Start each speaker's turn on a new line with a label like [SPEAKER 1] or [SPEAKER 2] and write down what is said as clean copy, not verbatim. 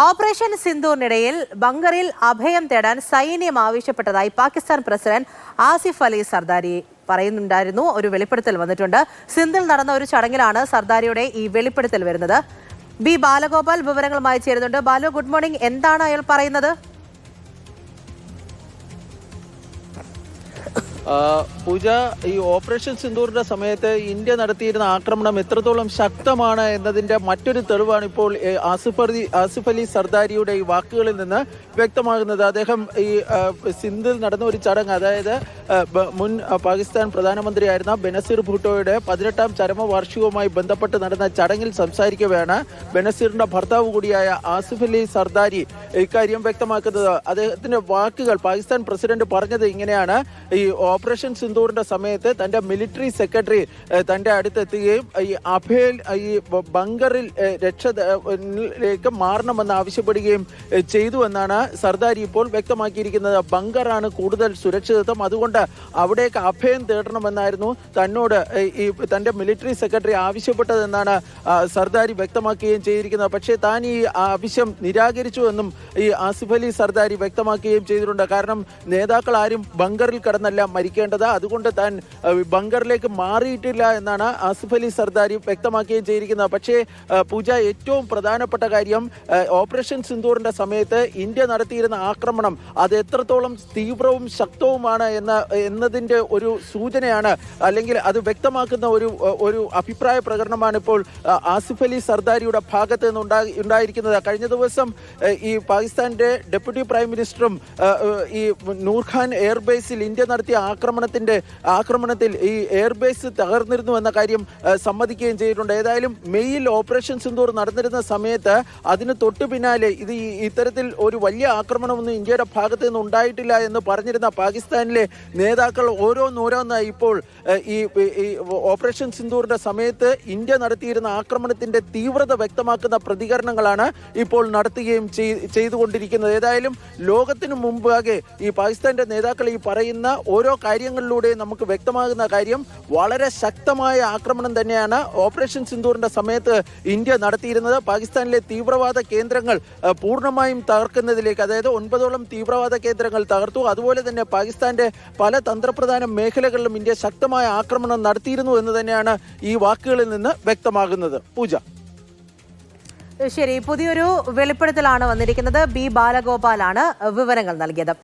[SPEAKER 1] Operation സിന്ദൂറിനിടയിൽ ബങ്കറിൽ അഭയം തേടാൻ സൈന്യം ആവശ്യപ്പെട്ടതായി പാകിസ്ഥാൻ പ്രസിഡന്റ് ആസിഫ് അലി സർദാരി പറയുന്നുണ്ടായിരുന്നു. ഒരു വെളിപ്പെടുത്തൽ വന്നിട്ടുണ്ട്. സിന്ധിൽ നടന്ന ഒരു ചടങ്ങിലാണ് സർദാരിയുടെ ഈ വെളിപ്പെടുത്തൽ വരുന്നത്. ബി ബാലഗോപാൽ വിവരങ്ങളുമായി ചേരുന്നുണ്ട്. Balu, good morning. എന്താണ് അയാൾ പറയുന്നത്?
[SPEAKER 2] പൂജ, ഈ ഓപ്പറേഷൻ സിന്ദൂറിന്റെ സമയത്ത് ഇന്ത്യ നടത്തിയിരുന്ന ആക്രമണം എത്രത്തോളം ശക്തമാണ് എന്നതിന്റെ മറ്റൊരു തെളിവാണ് ഇപ്പോൾ ആസിഫ് അലി സർദാരിയുടെ ഈ വാക്കുകളിൽ നിന്ന് വ്യക്തമാകുന്നത്. അദ്ദേഹം ഈ സിന്ധിൽ നടന്ന ഒരു ചടങ്ങ്, അതായത് മുൻ പാകിസ്ഥാൻ പ്രധാനമന്ത്രിയായിരുന്ന ബെനസീർ ഭൂട്ടോയുടെ 18ാം ചരമവാർഷികവുമായി ബന്ധപ്പെട്ട് നടന്ന ചടങ്ങിൽ സംസാരിക്കവെയാണ് ബെനസീറിന്റെ ഭർത്താവ് കൂടിയായ ആസിഫ് അലി സർദാരി ഇക്കാര്യം വ്യക്തമാക്കുന്നത്. അദ്ദേഹത്തിന്റെ വാക്കുകൾ പാകിസ്ഥാൻ പ്രസിഡന്റ് പറഞ്ഞത് ഇങ്ങനെയാണ്: ഈ ഓപ്പറേഷൻ സിന്ദൂറിന്റെ സമയത്ത് തന്റെ മിലിറ്ററി സെക്രട്ടറി തന്റെ അടുത്തെത്തുകയും ഈ അഭയൽ ഈ ബങ്കറിൽ രക്ഷയിലേക്ക് മാറണമെന്ന് ആവശ്യപ്പെടുകയും ചെയ്തു എന്നാണ് സർദാരി ഇപ്പോൾ വ്യക്തമാക്കിയിരിക്കുന്നത്. ബങ്കറാണ് കൂടുതൽ സുരക്ഷിതത്വം, അതുകൊണ്ട് അവിടേക്ക് അഭയം തേടണമെന്നായിരുന്നു തന്നോട് ഈ തന്റെ മിലിറ്ററി സെക്രട്ടറി ആവശ്യപ്പെട്ടതെന്നാണ് സർദാരി വ്യക്തമാക്കുകയും ചെയ്തിരിക്കുന്നത്. പക്ഷേ താൻ ഈ ആവശ്യം നിരാകരിച്ചു എന്നും ഈ ആസിഫ് അലി സർദാരി വ്യക്തമാക്കുകയും ചെയ്തിട്ടുണ്ട്. കാരണം നേതാക്കൾ ആരും ബങ്കറിൽ കടന്നല്ല മരിക്കേണ്ടത്, അതുകൊണ്ട് താൻ ബങ്കറിലേക്ക് മാറിയിട്ടില്ല എന്നാണ് ആസിഫ് അലി സർദാരി വ്യക്തമാക്കുകയും ചെയ്തിരിക്കുന്നത്. പക്ഷേ പൂജ, ഏറ്റവും പ്രധാനപ്പെട്ട കാര്യം, ഓപ്പറേഷൻ സിന്ദൂറിന്റെ സമയത്ത് ഇന്ത്യ നടത്തിയിരുന്ന ആക്രമണം അത് എത്രത്തോളം തീവ്രവും ശക്തവുമാണ് എന്നതിന്റെ ഒരു സൂചനയാണ്, അല്ലെങ്കിൽ അത് വ്യക്തമാക്കുന്ന ഒരു അഭിപ്രായ പ്രകടനമാണ് ഇപ്പോൾ ആസിഫ് അലി സർദാരിയുടെ ഭാഗത്ത് നിന്ന് ഉണ്ടായിരിക്കുന്നത്. കഴിഞ്ഞ ദിവസം ഈ പാകിസ്ഥാന്റെ ഡെപ്യൂട്ടി പ്രൈം മിനിസ്റ്ററും ഈ നൂർഖാൻ എയർബേസിൽ ഇന്ത്യ നടത്തിയ ആക്രമണത്തിൽ ഈ എയർബേസ് തകർന്നിരുന്നു എന്ന കാര്യം സമ്മതിക്കുകയും ചെയ്തിട്ടുണ്ട്. ഏതായാലും മെയ്യിൽ ഓപ്പറേഷൻ സിന്ദൂർ നടന്നിരുന്ന സമയത്ത് അതിന് തൊട്ടു പിന്നാലെ ഇത്തരത്തിൽ ഒരു വലിയ ആക്രമണമൊന്നും ഇന്ത്യയുടെ ഭാഗത്ത് നിന്ന് ഉണ്ടായിട്ടില്ല എന്ന് പറഞ്ഞിരുന്ന പാകിസ്ഥാനിലെ നേതാക്കൾ ഓരോന്നായി ഇപ്പോൾ ഈ ഓപ്പറേഷൻ സിന്ദൂറിന്റെ സമയത്ത് ഇന്ത്യ നടത്തിയിരുന്ന ആക്രമണത്തിന്റെ തീവ്രത വ്യക്തമാക്കുന്ന പ്രതികരണങ്ങളാണ് ഇപ്പോൾ നടത്തുകയും ചെയ്തുകൊണ്ടിരിക്കുന്നത്. ഏതായാലും ലോകത്തിനു മുമ്പാകെ ഈ പാകിസ്ഥാന്റെ നേതാക്കൾ ഈ പറയുന്ന ഓരോ കാര്യങ്ങളിലൂടെ നമുക്ക് വ്യക്തമാകുന്ന കാര്യം, വളരെ ശക്തമായ ആക്രമണം തന്നെയാണ് ഓപ്പറേഷൻ സിന്ദൂറിന്റെ സമയത്ത് ഇന്ത്യ നടത്തിയിരുന്നത്. പാകിസ്ഥാനിലെ തീവ്രവാദ കേന്ദ്രങ്ങൾ പൂർണ്ണമായും തകർക്കുന്നതിലേക്ക്, അതായത് 9ഓളം തീവ്രവാദ കേന്ദ്രങ്ങൾ തകർത്തു. അതുപോലെ തന്നെ പാകിസ്ഥാന്റെ പല തന്ത്രപ്രധാന മേഖലകളിലും ഇന്ത്യ ശക്തമായ ആക്രമണം നടത്തിയിരുന്നു എന്ന് തന്നെയാണ് ഈ വാക്കുകളിൽ നിന്ന് വ്യക്തമാകുന്നത്. പൂജ,
[SPEAKER 1] ശരി, പുതിയൊരു വെളിപ്പെടുത്തലാണ് വന്നിരിക്കുന്നത്. ബി ബാലഗോപാലാണ് വിവരങ്ങൾ നൽകിയത്.